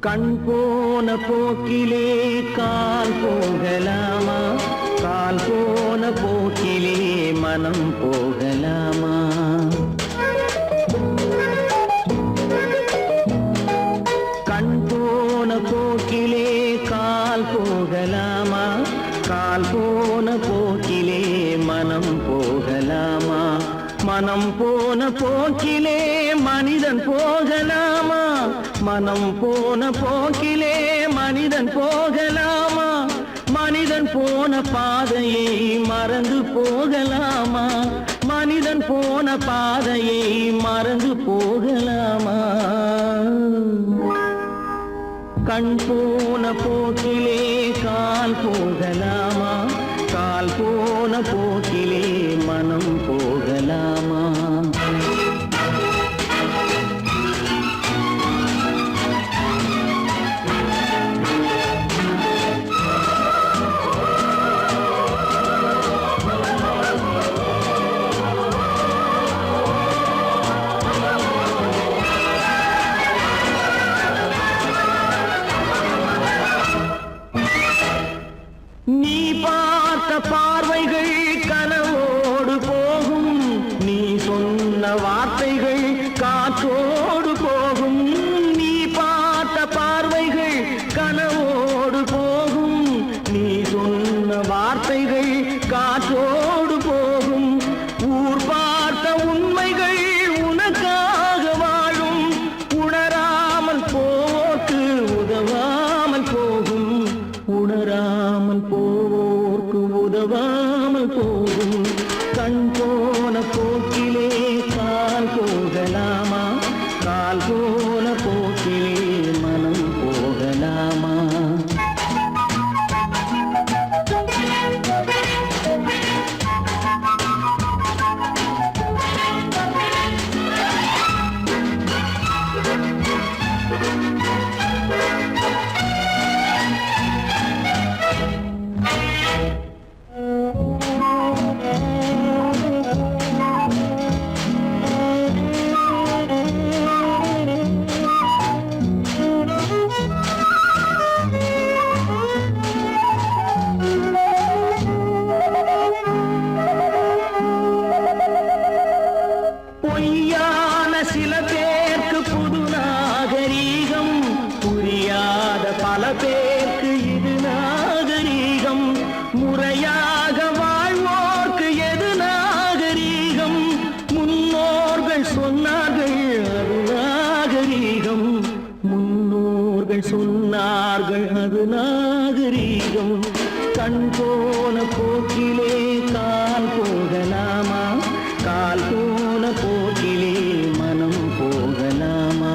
கண் போன போக்கிலே கால் போகலாமா, கால் போன போக்கிலே மனம் போகலாமா? கண் போன போக்கிலே கால் போகலாமா, கால் போன போக்கிலே மனம் போகலாமா? மனம் போன போக்கிலே மனிதன் போகலாமா, மனம் போன போக்கிலே மனிதன் போகலாமா? மனிதன் போன பாதையை மறந்து போகலாமா, மனிதன் போன பாதையை மறந்து போகலாமா? கண் போன போக்கிலே கால் போகலாமா, கால் போன போக்கிலே மனம் போகலாமா? நீ பார்த்த பார்வைகள் கனவோடு போகும், நீ சொன்ன வார்த்தைகள் காற்றோடு போகும். நீ பார்த்த பார்வைகள் கனவோடு போகும், நீ சொன்ன வார்த்தைகள் காற்றோடு போகும். ஊர் பார்த்த உண்மைகள் உனக்காக வாழும், உணராமல் போக்கு உதவாமல் போகும், உணராமல் போவோர்க்கு உதவாமல் போகும். கண் போன போக்கிலே கால் போகலாமா, கால் போன போக்கிலே மனம் போகலாமா? பொய்யான சில பேருக்கு புது நாகரீகம், புரியாத பல பேருக்கு இது நாகரீகம். முறையாக வாழ்வோர்க்கு எது நாகரீகம்? முன்னோர்கள் சொன்னார்கள் அது நாகரீகம், முன்னோர்கள் சொன்னார்கள் அது நாகரீகம். கண் போன போக்கிலே கால் போகலாமா, கால் போன போக்கிலே மனம் போகலாமா?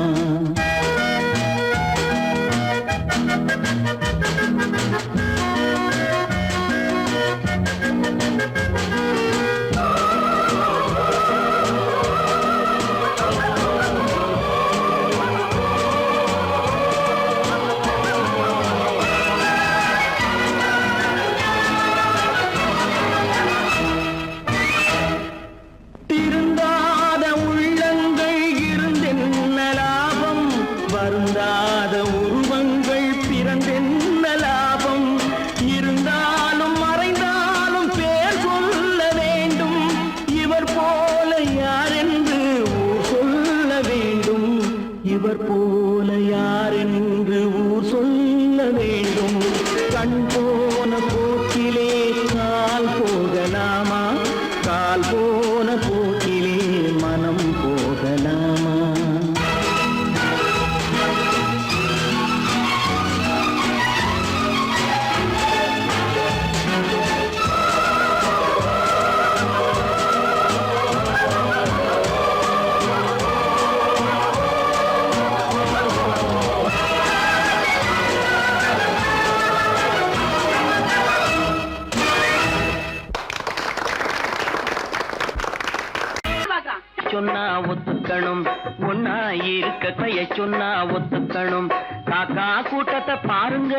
திருந்தாத உள்ளங்கள் இருந்தென்ன லாபம், வருந்தாத உருவங்கள் பிறந்தென்ன லாபம்? இருந்தாலும் மறைந்தாலும் பேர் சொல்ல வேண்டும், இவர் போல யாரென்று ஊர் சொல்ல வேண்டும், இவர் போல யாரென்று ஊர் சொல்ல சொன்னா ஒத்துக்கணும். காக்கா கூட்டத்தை பாருங்க,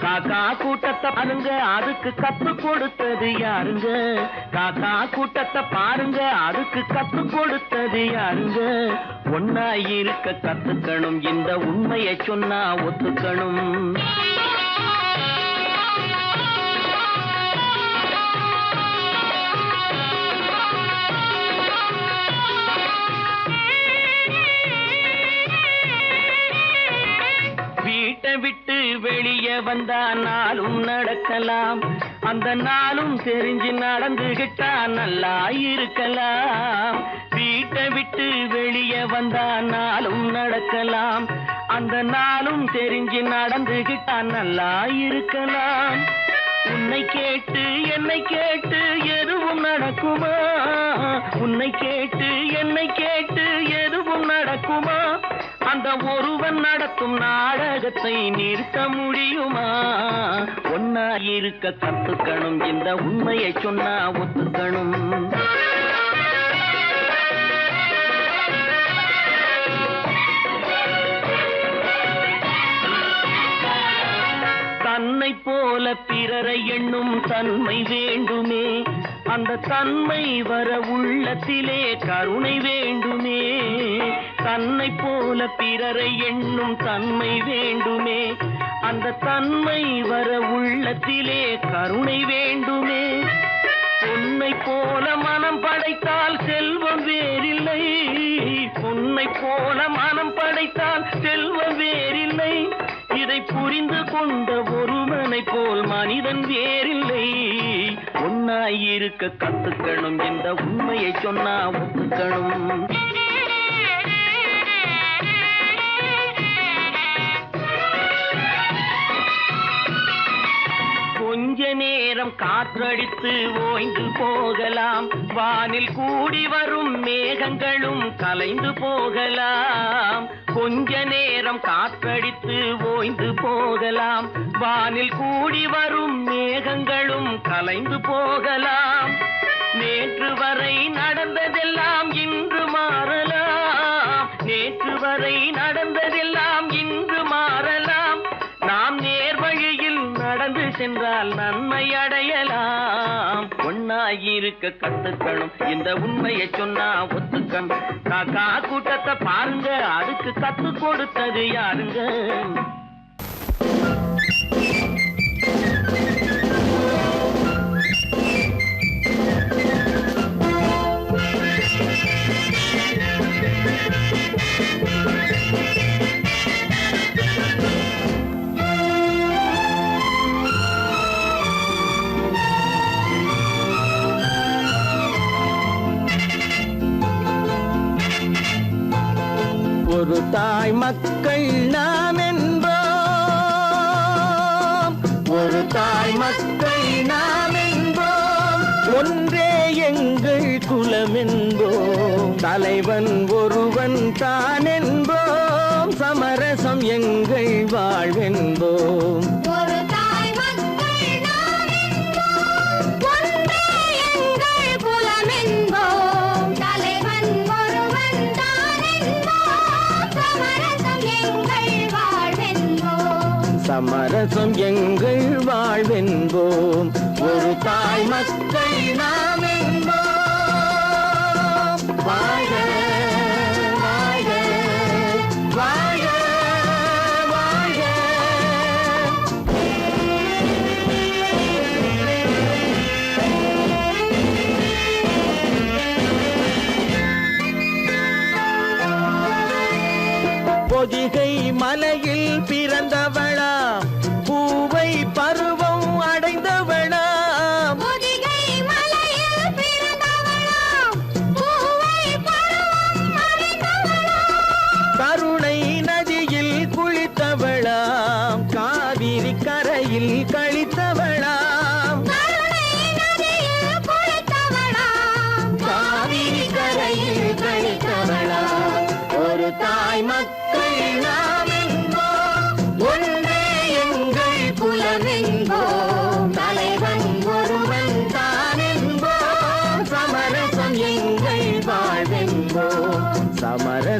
காக்கா கூட்டத்தை பாருங்க, அதுக்கு கத்து கொடுத்தது யாருங்க? காக்கா கூட்டத்தை பாருங்க, அதுக்கு கத்து கொடுத்தது யாருங்க? ஒன்னா இருக்க கத்துக்கணும், இந்த உண்மையை சொன்னா ஒத்துக்கணும். வீட்டை விட்டு வெளியே வந்தா நாளும் நடக்கலாம், அந்த நாளும் தெரிஞ்சு நடந்துகிட்டா நல்லா இருக்கலாம். வீட்டை விட்டு வெளியே வந்தா நாளும் நடக்கலாம், அந்த நாளும் தெரிஞ்சு நடந்துகிட்டா நல்லா இருக்கலாம். உன்னை கேட்டு என்னை கேட்டு எதுவும் நடக்குமா? உன்னை கேட்டு என்னை கேட்டு எதுவும் நடக்குமா? அந்த ஒருவன் நடத்தும் நாடகத்தை நிறுத்த முடியுமா? ஒன்னா இருக்க கத்துக்கணும், இந்த உண்மையை சொன்னா ஒத்துக்கணும். தன்னை போல பிறரை எண்ணும் தன்மை வேண்டுமே, அந்த தன்மை வர உள்ளத்திலே கருணை வேண்டுமே. தன்னை போல பிறரை எண்ணும் தன்மை வேண்டுமே, அந்த தன்மை வர உள்ளத்திலே கருணை வேண்டுமே. பொன்னை போல மனம் படைத்தால் செல்வம் வேறில்லை, பொன்னை போல மனம் படைத்தால் செல்வம் வேறில்லை. இதை புரிந்து கொண்ட ஒருவனை போல் மனிதன் வேறில்லை. ஒன்னாயிருக்க கத்துக்கணும், இந்த உண்மையை சொன்னா ஒத்துக்கணும். கொஞ்ச நேரம் காற்றடித்து ஓய்ந்து போகலாம், வானில் கூடி வரும் மேகங்களும் கலைந்து போகலாம். கொஞ்ச நேரம் காற்றடித்து ஓய்ந்து போகலாம், வானில் கூடி வரும் மேகங்களும் கலைந்து போகலாம். நேற்று வரை நடந்ததெல்லாம் இன்று மாறலாம், நேற்று வரை நடந்ததெல்லாம் இன்று மாறலாம். நாம் நேர்வழியில் நடந்து சென்றால் நன்மை அடையலாம். ஒன்னாயிருக்க கத்துக்கணும், இந்த உண்மையை சொன்னா ஒத்துக்கணும். காக்கா கூட்டத்தை பாருங்க, அதுக்கு கத்து கொடுத்தது யாருங்க? ஒரு தாய் மக்கள் நாம் என்போம், ஒரு தாய் மக்கள் நாம் என்போம், ஒன்றே எங்கள் குலம் என்போம், தலைவன் ஒருவன் தான் என்போம், சமரசம் எங்கள் வாழ்வென்போம். சமரசம் எங்கள் வாழ்வென்போம், ஒரு தாய் மக்கள் நாம் என்போம். வாழ்க வாழ்க வாழ்க வாழ்க. பொதிகை மலையில் பிறந்தவளா, பூவை பருவம் அடைந்தவளா, பொதிகை மலையில் பிறந்தவளா, பூவை பருவம் அடைந்தவளா, கருணை நதியில் குளித்தவளா, காவிரி கரையில் கழித்தவளா, கருணை நதியில் குளித்தவளா, காவிரி கரையில் கழித்தவளா. ஒரு தாய் மக்கள் நாம் என்போம், ஒன்றே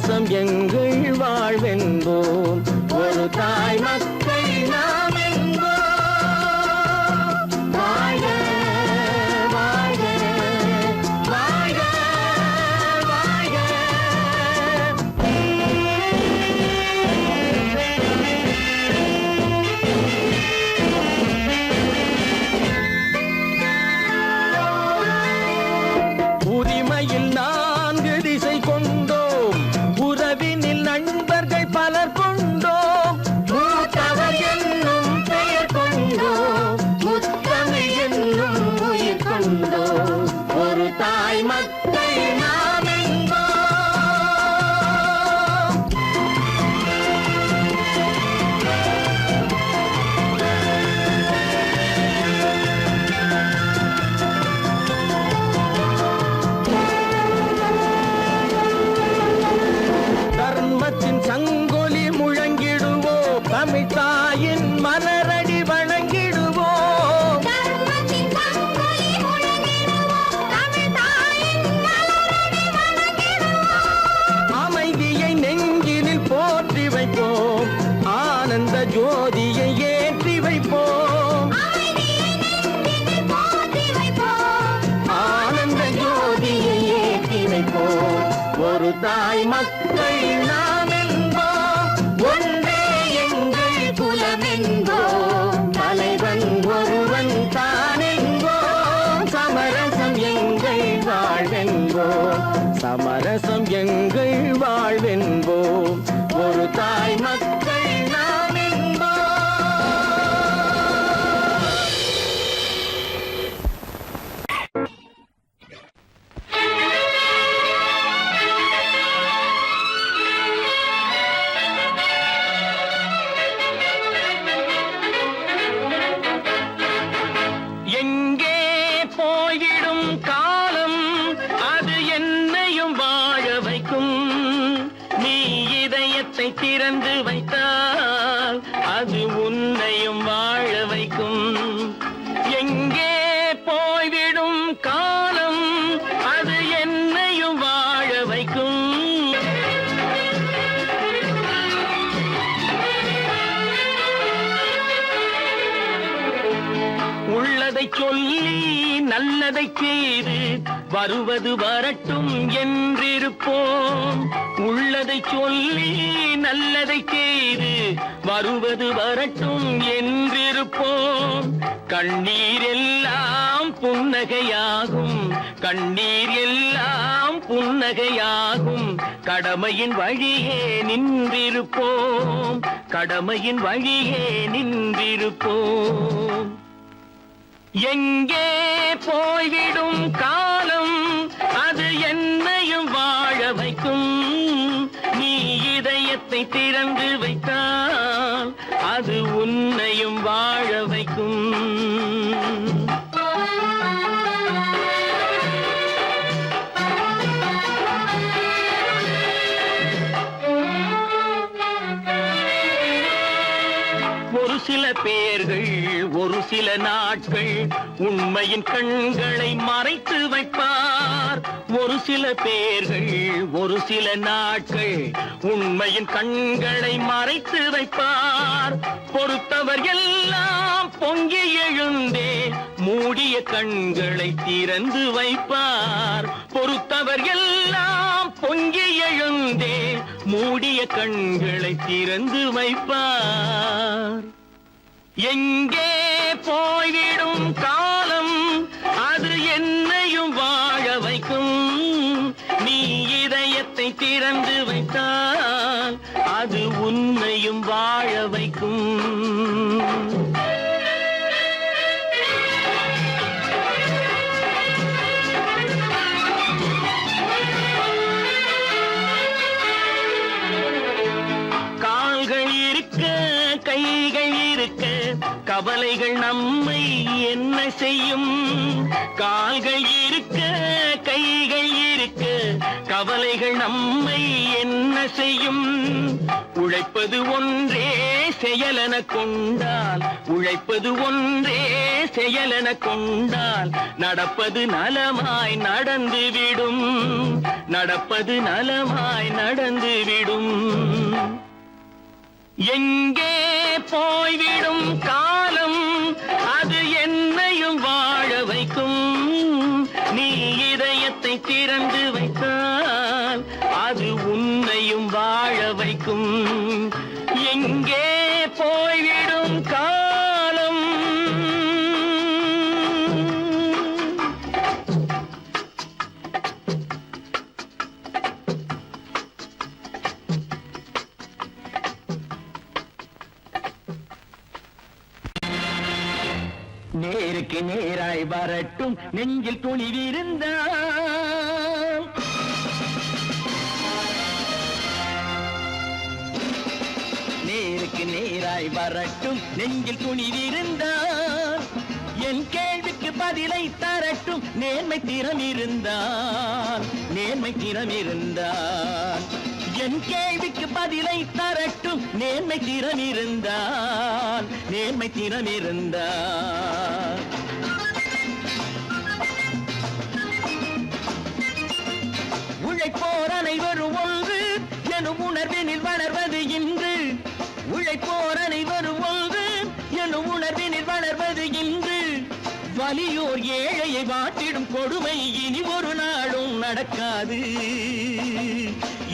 சமரசம் எங்கள் வாழ்வென்போம். ஒரு தாய் மக்கள் நாம் என்போம். வாழ்க வாழ்க வாழ்க வாழ்க. உரிமையில் 4 திசை கொண்டோம், உறவினில் நண்பர்கள் பலர் கொண்டோம். மூத்தவர் என்னும் பெயர் கொண்டோம், முத்தமிழ் என்னும் உயிர் கொண்டோம். ஒரு தாய் மக்கள் நாம் என்போம். தர்மத்தின் சங்கொலி முழங்கிடுவோம், தமிழ் தாயின் மலரடி வணங்கிடுவோம். தர்மத்தின் சங்கொலி முழங்கிடுவோம், தமிழ் தாயின் மலரடி வணங்கிடுவோம். அமைதியை நெஞ்சினில் போற்றி வைப்போம், ஆனந்த ஜோதியை ஏற்றி வைப்போம். அமைதியை நெஞ்சினில் போற்றி வைப்போம், ஆனந்த ஜோதியை ஏற்றி வைப்போம். ஒரு தாய் மக்கள் நாம் என்போம், ஒன்றே எங்கள் குலம் என்போம். தலைவன் ஒருவன் தான் என்போம், சமரசம் எங்கள் வாழ்வென்போம். சமரசம் எங்கள் வாழ்வென்போம். ஒரு தாய் மக்கள் நாம் என்போம். எங்கே போய்விடும் காலம், அது என்னையும் வாழ வைக்கும். நீ இதயத்தை திறந்து வைத்தால் அது உன்னையும் வாழ வைக்கும். எங்கே போய்விடும் காலம், அது என்னையும் வாழ வைக்கும். உள்ளதை சொல்லி நல்லதை செய்து வருவது வரட்டும் என்றிருப்போம். உள்ளதை சொல்லி நல்லதை செய்து வருவது வரட்டும் என்றிருப்போம். கண்ணீர் எல்லாம் புன்னகையாகும், கண்ணீர் எல்லாம் புன்னகையாகும். கடமையின் வழியே நின்றிருப்போம், கடமையின் வழியே நின்றிருப்போம். எங்கே போய்விடும் காலம், அது என்னையும் வாழ வைக்கும். நீ இதயத்தை திறந்து வைத்தால் அது உன்னையும் வாழ வைக்கும். ஒரு சில பேர்கள் ஒரு சில நாட்கள் உண்மையின் கண்களை மறைத்து வைப்பார். ஒரு சில பேர்கள் ஒரு சில நாட்கள் உண்மையின் கண்களை மறைத்து வைப்பார். பொறுத்தவர் எல்லாம் பொங்கி எழுந்தே மூடிய கண்களை திறந்து வைப்பார். பொறுத்தவர் எல்லாம் பொங்கி எழுந்தே மூடிய கண்களை திறந்து வைப்பார். எங்கே போய்விடும் காலம், அது என்னையும் வாழ வைக்கும். நீ இதயத்தை திறந்து வைத்தால் அது உன்னையும் வாழ வைக்கும். கால்கள் இருக்க கைகள் இருக்க கவலைகள் நம்மை என்ன செய்யும்? கால்கள் இருக்க கைகள் இருக்க கவலைகள் நம்மை என்ன செய்யும்? உழைப்பது ஒன்றே செயலென கொண்டால், உழைப்பது ஒன்றே செயலென கொண்டால் நடப்பது நலமாய் நடந்துவிடும். நடப்பது நலமாய் நடந்துவிடும். எங்கே போய்விடும் காலம் அது என்னையும் வாழ வைக்கும். நீ இதயத்தை திறந்து வைத்தால் அது உன்னையும் வாழ வைக்கும். எங்கே போய்விடும் காலம். நேருக்கு நேராய் வரட்டும் நெஞ்சில் துணிவிருந்தால். நேருக்கு நேராய் வரட்டும் நெஞ்சில் துணிவிருந்தால். என் கேள்விக்கு பதிலை தரட்டும் நேர்மை திறம் இருந்தால். நேர்மை திறம் இருந்தால் என் கேள்விக்கு பதிலை தரட்டும் நேர்மை திறம் இருந்தால். நேர்மை திறம் இருந்தால் உழைப்போர் அனைவரும் ஒன்று எனும் உணர்வினில் வளர்வது இன்று. உழைப்போர் அனைவரும் ஒன்று எனும் உணர்வினில் வளர்வது இன்று. வலியோர் ஏழையை வாட்டிடும் கொடுமை இனி ஒரு நாளும் நடக்காது.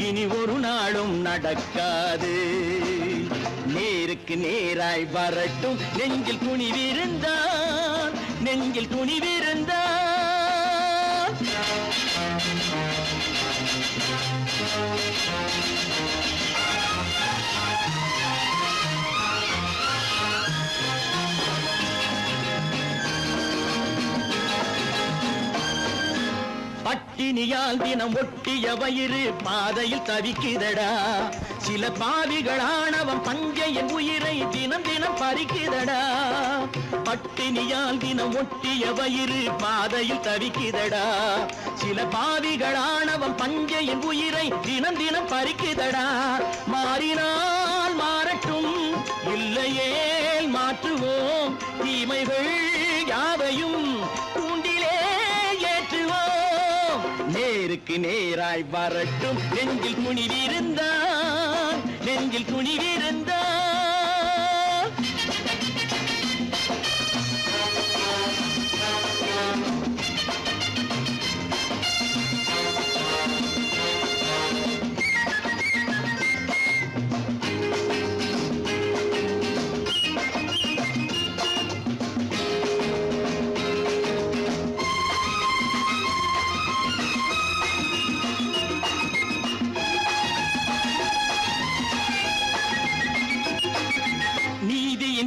இனி ஒரு நாளும் நடக்காது. நேருக்கு நேராய் வரட்டும் நெஞ்சில் துணிவிருந்தால். நெஞ்சில் துணிவிருந்தால் பட்டினியால் தினம் ஒட்டிய வயிறு பாதையில் தவிக்குதடா. சில பாவிகளானவன் பஞ்சையின் உயிரை தினம் தினம் பறிக்குதடா. பட்டினியால் தினம் ஒட்டிய வயிறு பாதையில் தவிக்குதடா. சில பாவிகளானவன் பஞ்சையின் உயிரை தினம் தினம் பறிக்குதடா. மாறினால் மாறட்டும் இல்லையே மாற்றுவோம். தீமைகள் யாவையும் தூண்டிலே ஏற்றுவோம். நேருக்கு நேராய் வரட்டும் நெஞ்சில் துணிவிருந்தால். நெஞ்சில் துணிவிருந்தால்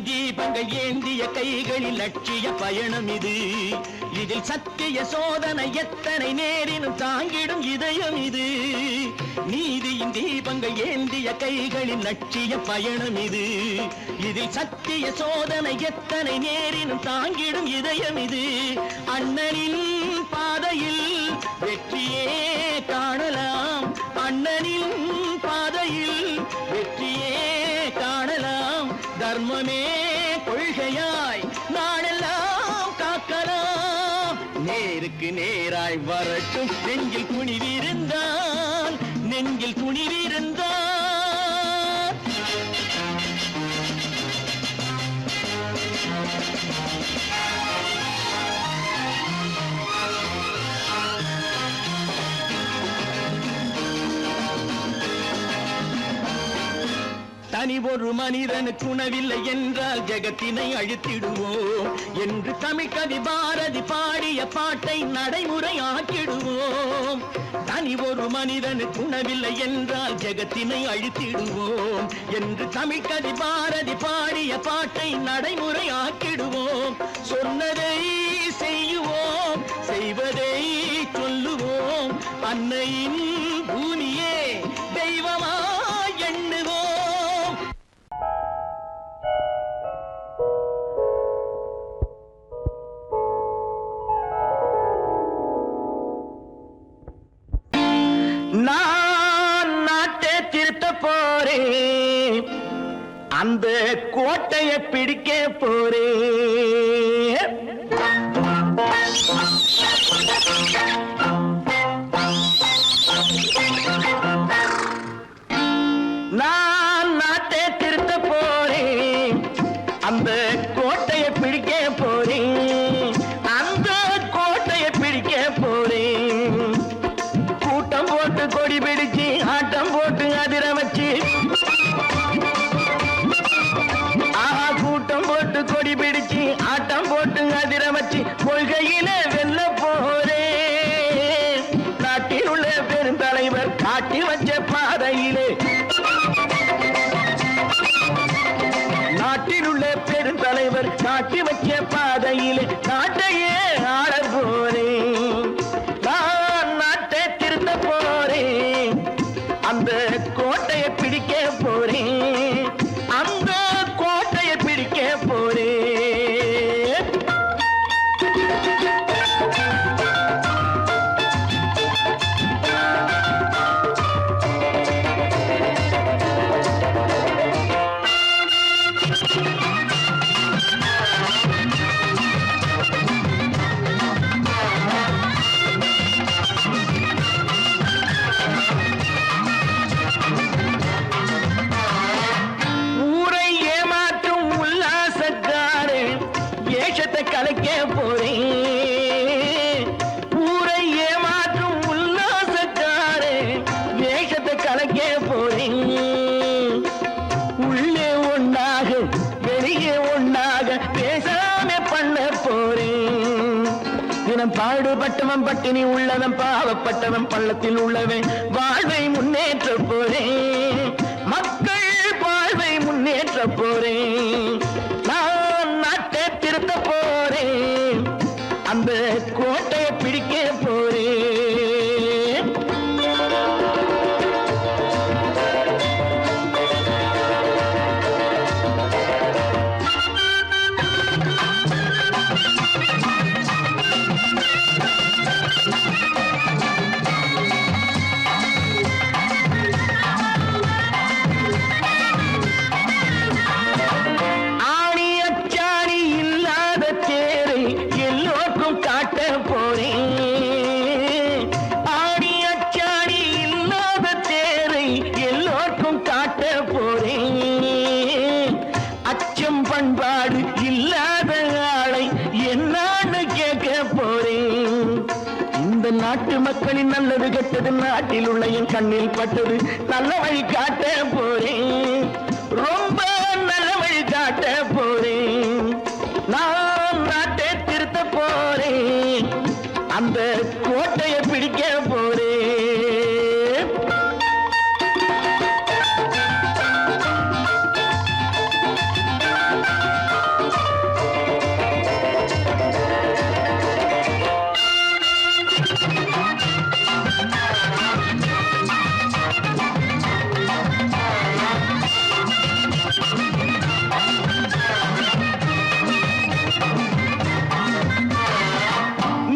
தீபங்கள் ஏந்திய கைகளில் லட்சிய பயணம் இது. இதில் சத்திய சோதனை எத்தனை நேரினும் தாங்கிடும் இதயம் இது. நீதியின் தீபங்கள் ஏந்திய கைகளில் லட்சிய பயணம் இது. இதில் சத்திய சோதனை எத்தனை நேரினும் தாங்கிடும் இதயம் இது. அண்ணனின் பாதையில் வெற்றியே காணலாம். அண்ணனின் பாதையில் வெற்றியே காணலாம். தர்மமே கொள்கையாய் நாளெல்லாம் காக்கலாம். நேருக்கு நேராய் வரட்டும் நெஞ்சில் துணிவிருந்தால். நெஞ்சில் துணிவிருந்தால் தனி ஒரு மனிதனுக்கு உணவில்லை என்றால் ஜெகத்தினை அழித்திடுவோம் என்று தமிழ் கவி பாரதி பாடிய பாட்டை நடைமுறையாக்கிடுவோம். தனி ஒரு மனிதனுக்கு உணவில்லை என்றால் ஜெகத்தினை அழித்திடுவோம் என்று தமிழ் கவி பாரதி பாடிய பாட்டை நடைமுறையாக்கிடுவோம். சொன்னதை செய்யுவோம், செய்வதை சொல்லுவோம். அன்னையின் பூமியே தெய்வமா எண்ணுவோம். நான் நாட்டை திருத்த போறேன், அந்த கோட்டையை பிடிக்க போறேன். நான் நாட்டை திருத்த போறேன், அந்த கோட்டையை பிடிக்க போறேன், அந்த கோட்டையை பிடிக்க போறேன். கூட்டம் போட்டு கொடி பிடிச்சு ஆட்டம் போட்டு அதிர வச்சு, ஆஹா கூட்டம் போட்டு கொடி பிடிச்சு ஆட்டம் போட்டு அதிர வச்சு கொள்கையில வெல்ல போறேன். நாட்டில் உள்ள பெருந்தலைவர் காட்டி வச்ச பாதையிலே, நாட்டில் உள்ள பெருந்தலைவர் காட்டி வச்ச பாதையிலே நாட்டையே ஆள போறேன். நான் நாட்டை திருத்த போறேன், அந்த கோட்டையை பிடிக்க போறேன், அந்த கோட்டையை பிடிக்க போறேன். ஊரை ஏமாற்றும் உல்லாசக்காரன் ஏஷத்தை கலைக்க போறேன். ஊரை ஏமாற்றும் உல்லாசக்காரன் ஏஷத்தை கலைக்க போறேன். உள்ளே ஒண்ணாக வெளியே ஒண்ணாக பேசாம பண்ண போறேன். தினம் பாடுபட்டவன் பட்டினி உள்ளவன் பாவப்பட்டவன் பள்ளத்தில் உள்ளவன் வாழ்வை முன்னேற்ற போறேன். மக்கள் வாழ்வை முன்னேற்ற போறேன். நான் நாட்டை திருத்த போறேன், அந்த கோட்டையை பிடிக்க போறேன். ஆணி அச்சாணி இல்லாத தேரை எல்லோருக்கும் காட்ட போறேன். ஆணி அச்சாணி இல்லாத தேரை எல்லோருக்கும் காட்ட போறேன். அச்சம் பண்பாடு இல்லாத ஆளை என்னான்னு கேட்க போறேன். இந்த நாட்டு மக்களின் நல்லது கெட்டது நாட்டில் உள்ள என் கண்ணில் பட்டது நல்ல வழி காட்ட போறேன். ரொம்ப நல்ல வழி காட்ட போறேன். நான் நாட்டை திருத்த போறேன், அந்த கோட்டையை பிடிக்க போறேன்.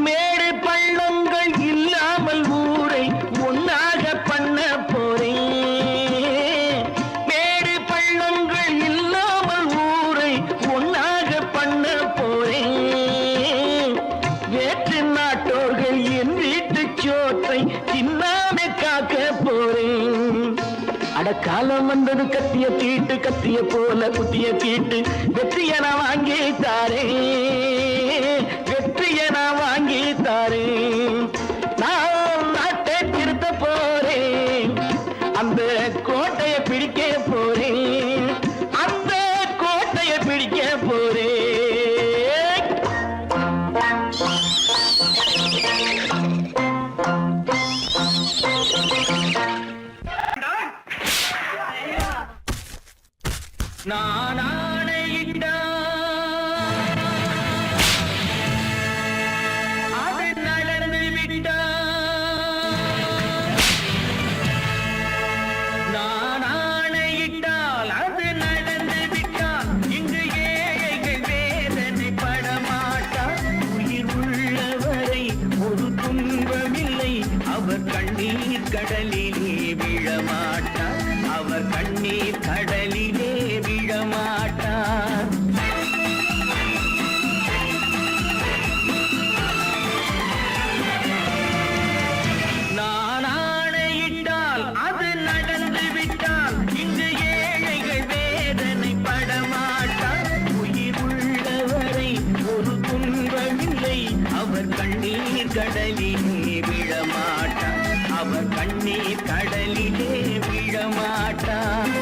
மேடு பள்ளங்கள் இல்லாமல் ஊரை ஒன்னாக பண்ண போறேன். மேடு பள்ளங்கள் இல்லாமல் ஊரை ஒன்னாக பண்ண போறேன். வேற்று நாட்டோர்கள் என் வீட்டு சோற்றை தின்னாம காக்க போறேன். அடக்காலம் வந்தது கத்திய தீட்டு, கத்திய போல குத்திய தீட்டு, வெற்றிய நான் வாங்கி தாரேன், வெற்றிய நான் வாங்கி தாரேன். நான் நாட்டை திருத்த போறேன், அந்த கோட்டையை பிடிக்க போறேன், அந்த கோட்டையை பிடிக்க போறேன். நான் ஆணையிட்டா அது நடந்து விட்டா, நான் ஆணையிட்டால் அது நடந்து விட்டால் இங்கு ஏழைகள் வேதனை படமாட்டார். உயிர் உள்ளவரை ஒரு துன்பமில்லை, அவர் கண்ணீர் கடலிலே விழமாட்டார், அவர் கண்ணீர் கடலிலே விழமாட்டார். நான் ஆணையிட்டால் அது நடந்து விட்டால் கடலிலே விழமாட்டான், அவர் கண்ணீர் கடலிலே விழமாட்டான்.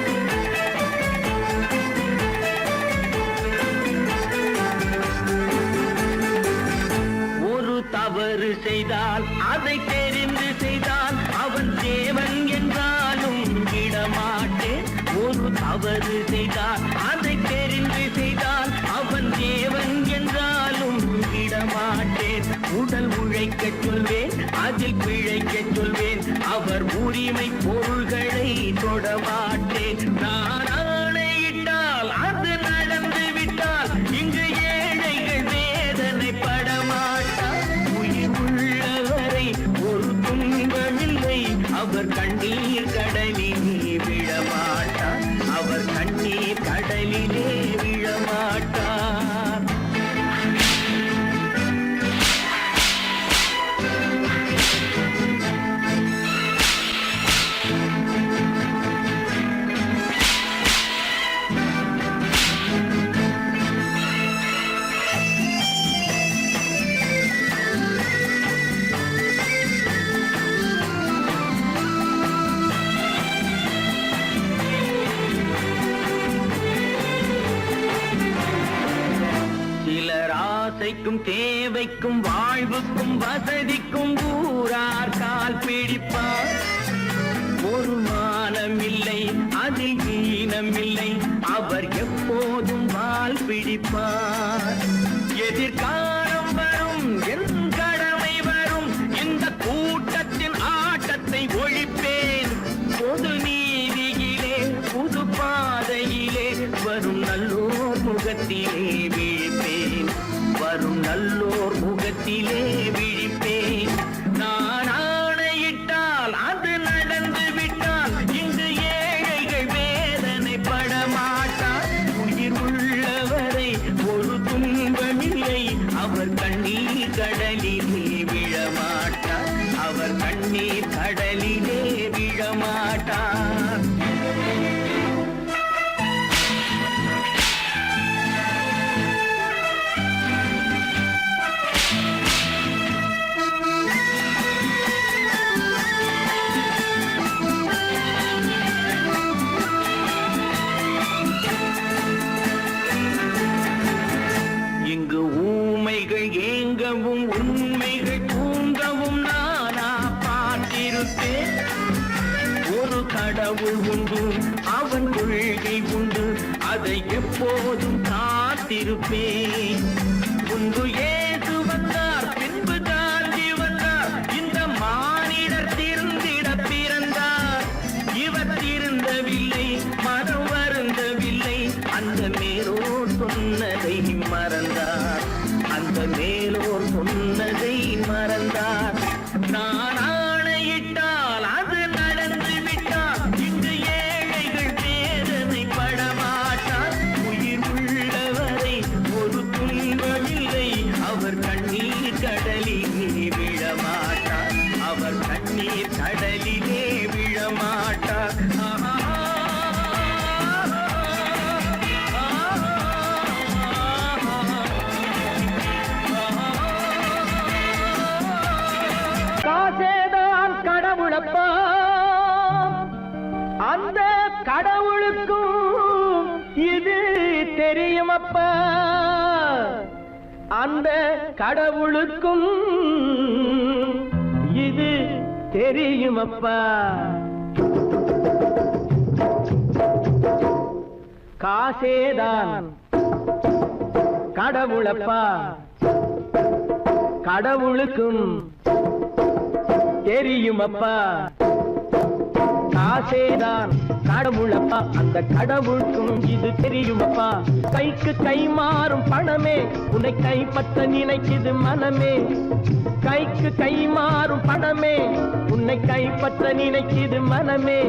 ஒரு தவறு செய்தால் அதை தெரிந்து செய்தால் அவன் தேவன் என்றாலும் விடமாட்டேன். ஒரு தவறு செய்தால் அதை தெரிந்து செய்தால் அவன் தேவன் என்றாலும் விடமாட்டேன். உடல் உழைக்கச் சொல்வேன், அதில் பிழைக்கச் சொல்வேன், அவர் உரிமை பொருள்களை தொடமாட்டேன். நான் ஆணையிட்டால் அது நடந்து விட்டால் இங்கு ஏழைகள் வேதனை படமாட்டார். உயிர் உள்ளவரை ஒரு துன்பமில்லை, அவர் கண்ணீர் கடலிலே விழமாட்டார், அவர் கண்ணீர் கடலிலே விழமாட்டார். சிலர் ஆசைக்கும் தேவைக்கும் வாழ்வுக்கும் வசதிக்கும் ஊரார் கால் பிடிப்பார். ஒரு மானமில்லை, அதில் ஈனமில்லை, அவர் எப்போதும் வால் பிடிப்பார். எதிர்காலம் வரும், என் கடமை வரும், இந்த கூட்டத்தின் ஆட்டத்தை ஒழிப்பேன். பொது நீதியிலே புது பாதையிலே வரும் நல்லோர் முகத்திலே விழிப்பேன், வரும் நல்லோர் முகத்திலே விழிப்பேன். நான் ஆணையிட்டால் அது நடந்து விட்டால் இங்கு ஏழைகள் வேதனை படமாட்டார். உயிர் உள்ளவரை ஒரு துன்பமில்லை, அவர் கண்ணீர் கடலிலே விழமாட்டார், அவர் கண்ணீர் கடலிலே விழமாட்டார். இங்கு ஊமைகள் ஏங்கவும் உண்மைகள் தூங்கவும் நானா பார்த்திருப்பேன். ஒரு கடவுள் உண்டு, அவன் கொள்கை உண்டு, அதை எப்போதும் காத்திருப்பேன். முன்பு ஏசு வந்தார், பின்பு காந்தி வந்தார், இந்த மானிடர் திருந்திட பிறந்தார். இவர் திருந்தவில்லை, மனம் வருந்தவில்லை, அந்த மேலோர் சொன்னதை மறந்தார், அந்த மேலோர் சொன்னதை மறந்தார். நான் ஆணையிட்டால் அது நடந்து விட்டால் இங்கு ஏழைகள் வேதனை படமாட்டார். உயிர் உள்ளவரை ஒரு துன்பமில்லை, அவர் கண்ணீர் கடலிலே விழமாட்டார், அவர் கண்ணீர் கடலிலே விழமாட்டார். காசேதான் கடவுளப்பா, அந்த கடவுளுக்கும் இது தெரியுமப்பா, அந்த கடவுளுக்கும் இது தெரியுமப்பா. காசேதான் கடவுளப்பா, கடவுளுக்கும் தெரியுமப்பா. காசேதான் கடவுளப்பா, அந்த கடவுளுக்கும் இது தெரியுமப்பா. கைக்கு கை மாறும் பணமே உன்னை கைப்பற்ற நினைக்குது மனமே. கைக்கு கை மாறும் பணமே உன்னை கைப்பற்ற நினைக்குது மனமே.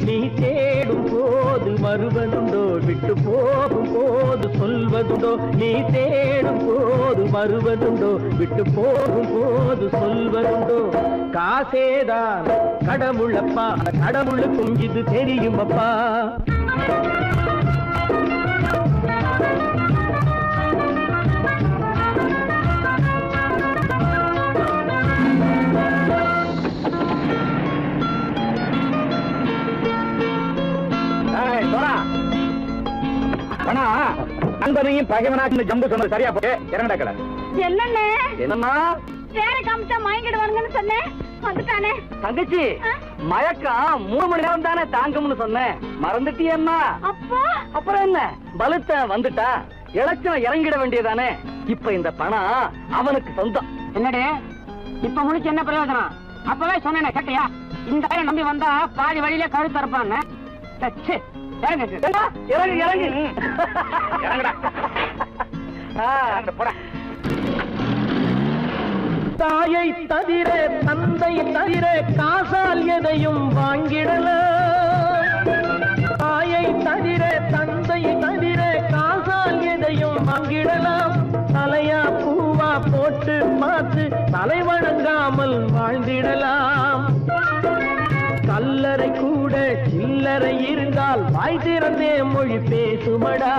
நீ தேடும் போது வருவதுண்டோ, விட்டு போகும் போது சொல்வதுண்டோ. நீ தேடும் போது வருவதுண்டோ, விட்டு போகும் போது சொல்வதுண்டோ. காசேதான் கடவுளப்பா, கடவுளுக்கும் இது தெரியுமப்பா. நண்பனையும் பகைவனாக்கு ஜம்பு சொன்னது சரியா போட்டு இறங்கடக்கல. என்னண்ணே என்னம்மா வேற காமிச்சா மயங்கிடுவாங்கன்னு சொன்னேன், வந்துட்டானே. தங்கச்சி, மயக்கம் 3 மணி நேரம் தானே தாங்கும்னு சொன்னேன், மறந்துட்டியம்மா? அப்பா அப்புறம் என்ன, பலத்த வந்துட்டா இலச்சம் இறங்கிட வேண்டியதானே. இப்ப இந்த பணம் அவனுக்கு சொந்தம். என்னடே இப்ப முடிச்சு என்ன பிரயோஜனம்? அப்பவே சொன்னேன் கேட்டியா? இந்த பையனை நம்பி வந்தா பாதி வழியில கழுத்து அறுப்பான்னு. இறங்கு இறங்கு இறங்குடா. போடா. தாயை தவிர தந்தை தவிர காசால் எதையும் வாங்கிடலாம். தாயை தவிர தந்தை தவிர காசால் எதையும் வாங்கிடலாம். தலையா பூவா போட்டு பார்த்து தலை வணங்காமல் வாழ்ந்திடலாம். கல்லறை கூட சில்லறை இருந்தால் வாய் திறந்தே மொழி பேசுமடா.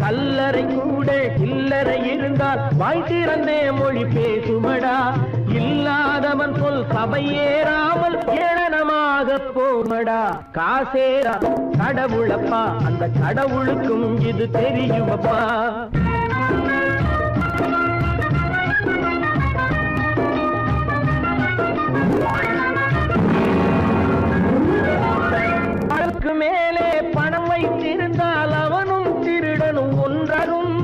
கல்லறை கூட சில்லறை இருந்தால் வாய் திறந்தே மொழி பேசுமடா. இல்லாதவன் சொல் சபையேறாமல் ஏளனமாக போமடா. காசேரா கடவுளப்பா, அந்த கடவுளுக்கும் இது தெரியுமப்பா. அளவுக்கு மேலே பணம் வைத்திருந்தால் அவனும் திருடனும் ஒன்றாகும்.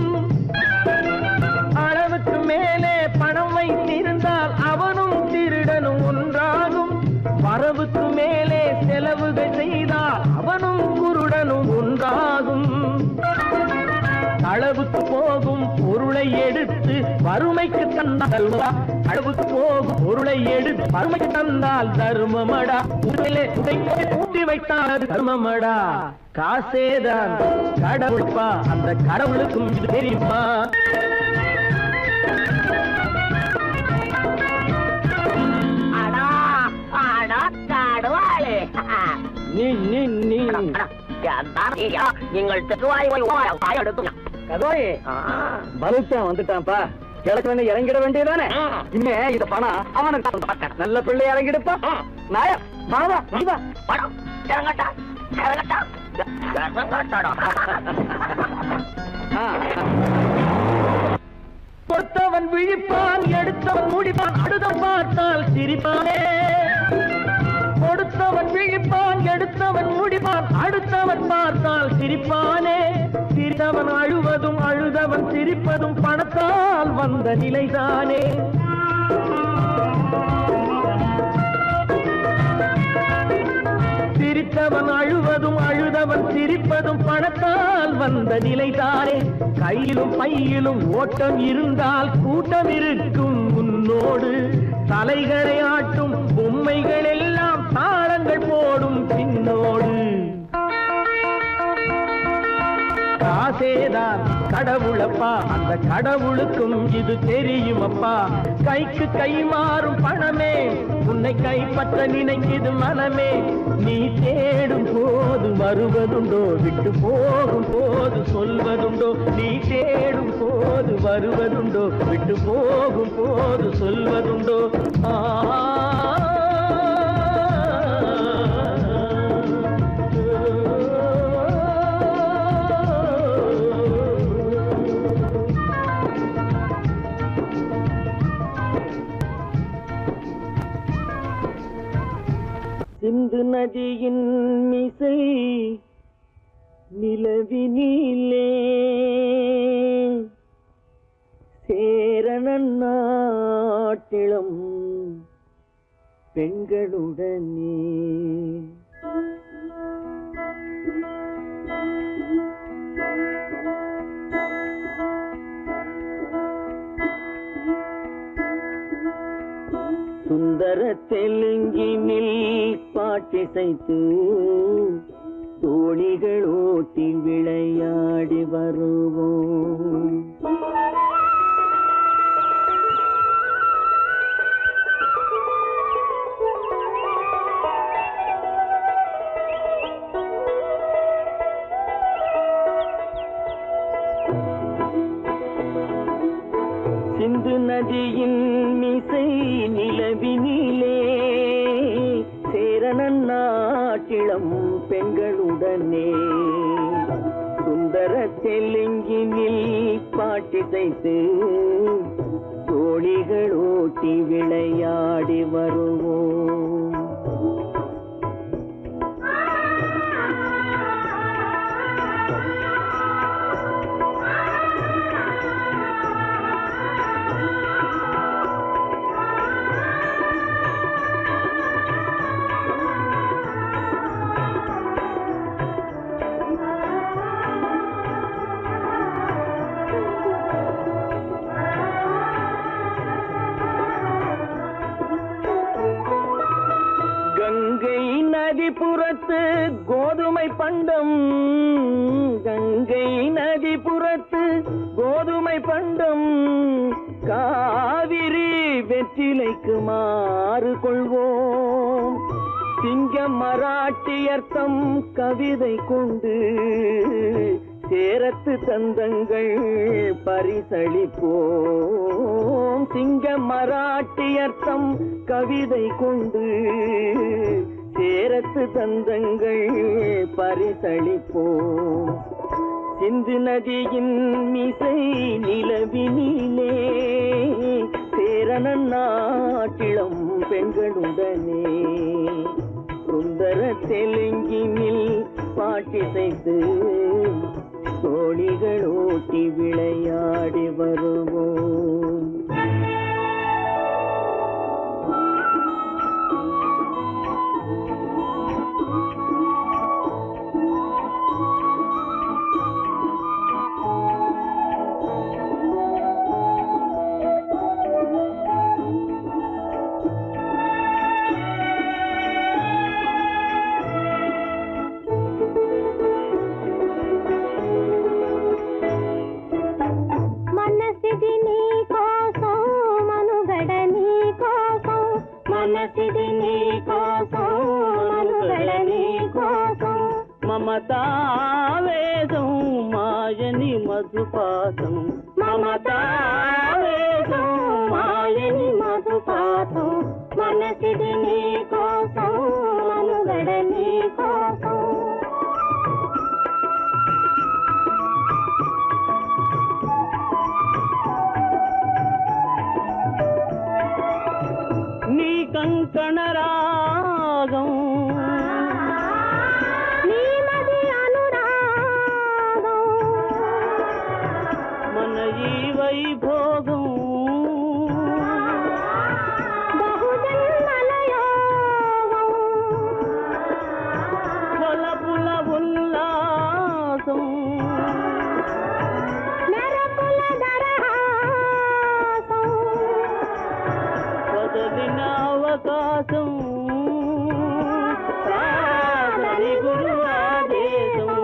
அளவுக்கு மேலே பணம் வைத்திருந்தால் அவனும் திருடனும் ஒன்றாகும். வரவுக்கு மேலே செலவுகள் செய்தால் அவனும் குருடனும் ஒன்றாகும். அளவுக்கு போகும் பொருளை எடுத்து வறுமைக்கு தந்தால் அளவுக்கு போகும் பொருளை எடுத்து வறுமைக்கு தந்தால் தர்மமடா. ஊட்டி வைத்தால் தர்மமடா. காசேதான் கடவுள்பா, அந்த கடவுளுக்கும் இது தெரியுமா? நீ நீ நீ நீங்கள் கதோயே பலுத்தான் வந்துட்டான்ப்பா. கிழக்கு வந்து இறங்கிட வேண்டியதானே. இனிமே இந்த பணம் அவனுக்கு நல்ல பிள்ளை இறங்கிடுப்பா. நாயா மாவா பணம் இறங்கட்டா இறங்கட்டா. கொடுத்தவன் விழிப்பான், எடுத்தவன் முடிப்பான், அடுத்தவன் பார்த்தால் சிரிப்பானே. கொடுத்தவன் விழிப்பான், எடுத்தவன் முடிப்பான், அடுத்தவன் பார்த்தால் சிரிப்பானே. சிரித்தவன் அழுவதும் அழுதவன் சிரிப்பதும் பணத்தால் வந்த நிலைதானே. சிரித்தவன் அழுவதும் அழுதவன் சிரிப்பதும் பணத்தால் வந்த நிலைதானே. கையிலும் பையிலும் ஓட்டம் இருந்தால் கூட்டம் இருக்கும் உன்னோடு. தலைகளை ஆட்டும் பொம்மைகள் எல்லாம் தாளங்கள் போடும் பின்னோடு. காசேதான் கடவுளப்பா, அந்த கடவுளுக்கும் இது தெரியுமப்பா. கைக்கு கை மாறும் பணமே உன்னை கைப்பற்ற நினைக்குது மனமே. நீ தேடும் போது வருவதுண்டோ, விட்டு போகும் போது சொல்வதுண்டோ. நீ தேடும் போது வருவதுண்டோ, விட்டு போகும் போது சொல்வதுண்டோ. சிந்து நதியின் மிசை நிலவினிலே சேரணன் நாட்டிளம் பெண்களுடனே. சுந்தர தெலுங்கினில் பாட்டிசைத்து தோணிகள் ஓட்டி விளையாடி வருவோம். சிந்து நதியின் மிசை நிலவினிலே சேரணன் நாட்டிளம் பெண்களுடனே. சுந்தர தெலுங்கினில் பாட்டிசைத்து தோழிகள் ஓட்டி விளையாடி வருவோம். கங்கை நதிபுறத்து கோதுமை பண்டம், கங்கை நதிபுறத்து கோதுமை பண்டம், காவிரி வெற்றிலைக்கு மாறு கொள்வோம். சிங்கம் மராட்டியர்த்தம் கவிதை கொண்டு சேரத்து தந்தங்கள் பரிசளிப்போம். சிங்கம் மராட்டியர்த்தம் கவிதை கொண்டு சேரத்து தந்தங்கள் பரிசளிப்போம். சிந்து நதியின் மிசை நிலவினிலே சேரணன் நாட்டிளம் பெண்களுடனே சுந்தர தெலுங்கினில் பாட்டிசைத்து தோழிகள் ஓட்டி விளையாடி வருவோம். మమతావేదం మాయని మధుపాతం, మమతావేదం మాయని మధుపాతం, మనసిది నీ కోసం మనుగడ నీ కోసం. నీ కంకణ రాగం వైభోగం బహుజన్మలయోగం కొలపుల ఉల్లాసం మెరపుల దరహాసం వదలిన అవకాశం సాగని గురు ఆదేశం.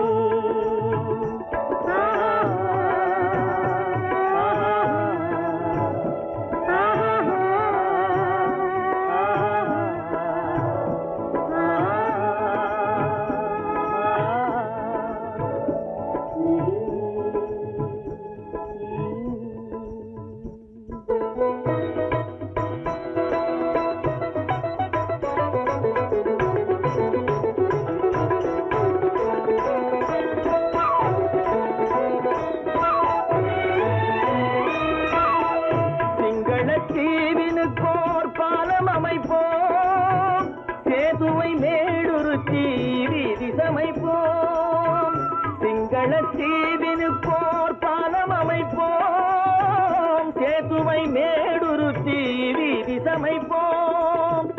தீவினுக்கோர் பாலம் அமைப்போம், சேதுவை மேடுருத்தி வீதி சமைப்போம். சிங்கள தீவினுக்கோர் பாலம் அமைப்போம், சேதுவை மேடுருத்தி வீதி சமைப்போம்.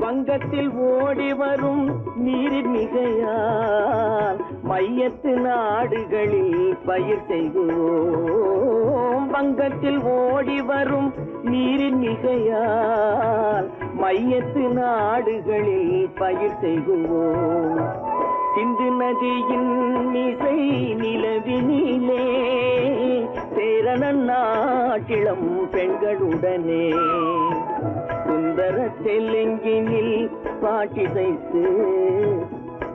வங்கத்தில் ஓடி வரும் நீரின் மிகையால் மையத்து நாடுகளில் பயிர் செய்வோம். வங்கத்தில் ஓடி வரும் நீரின் மிகையால் மையத்து நாடுகளில் பயிர் செய்வோம். சிந்து நதியின் மிசை நிலவினிலே சேரணன் நாட்டிளம் பெண்களுடனே சுந்தர தெலுங்கினில் பாட்டிசைத்து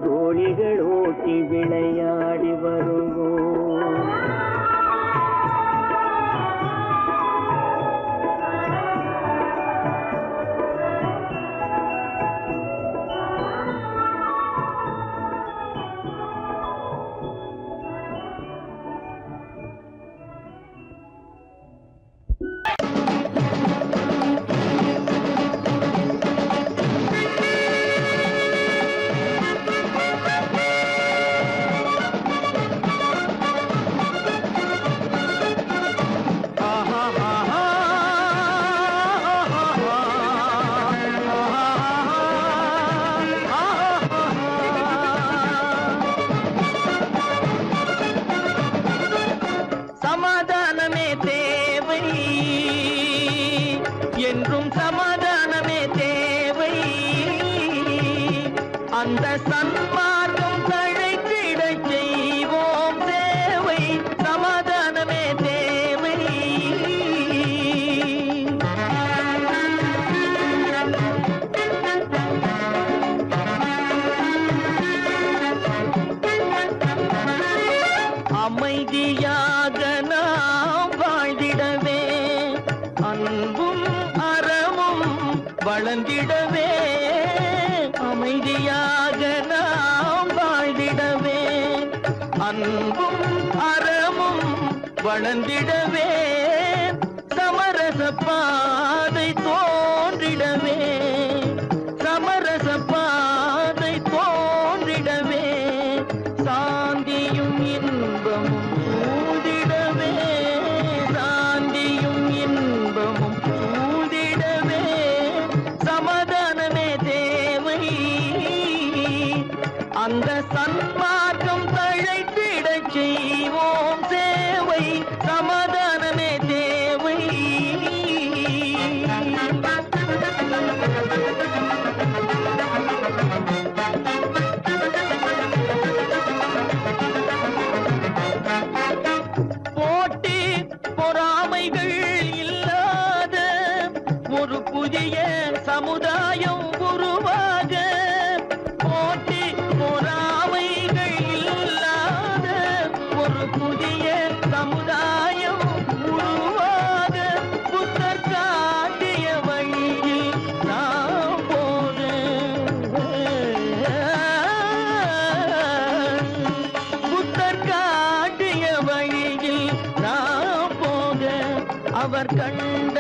தோழிகள் ஓட்டி விளையாடி வருவோம். அமைதியாக நாம் வாழ்ந்திடவே அன்பும் அறமும் வளர்ந்திடவே அமைதியாக நாம் வாழ்ந்திடவே அன்பும் அறமும் வளர்ந்திடவே சமரச பாதை தோன்றிடவே சமரச பாதை தோன்றிடவே சாந்தியும் இன்பமும் சூழ்ந்திடவே சாந்தியும் இன்பமும் சூழ்ந்திடவே சமாதானமே தேவை அந்த சன்மார்க்கம் தழைத்திடச் செய்வோம் சேவை சமாதானமே தேவை போட்டி பொறாமைகள் இல்லாத ஒரு புதிய சமுதாயம் உருவாக போட்டி பொறாமைகள் இல்லாத ஒரு புதிய சமுதாயம் உருவாக புத்தர் காட்டிய வழியில் நாம் போக புத்தர் காட்டிய வழியில் நாம் போக அவர் கண்ட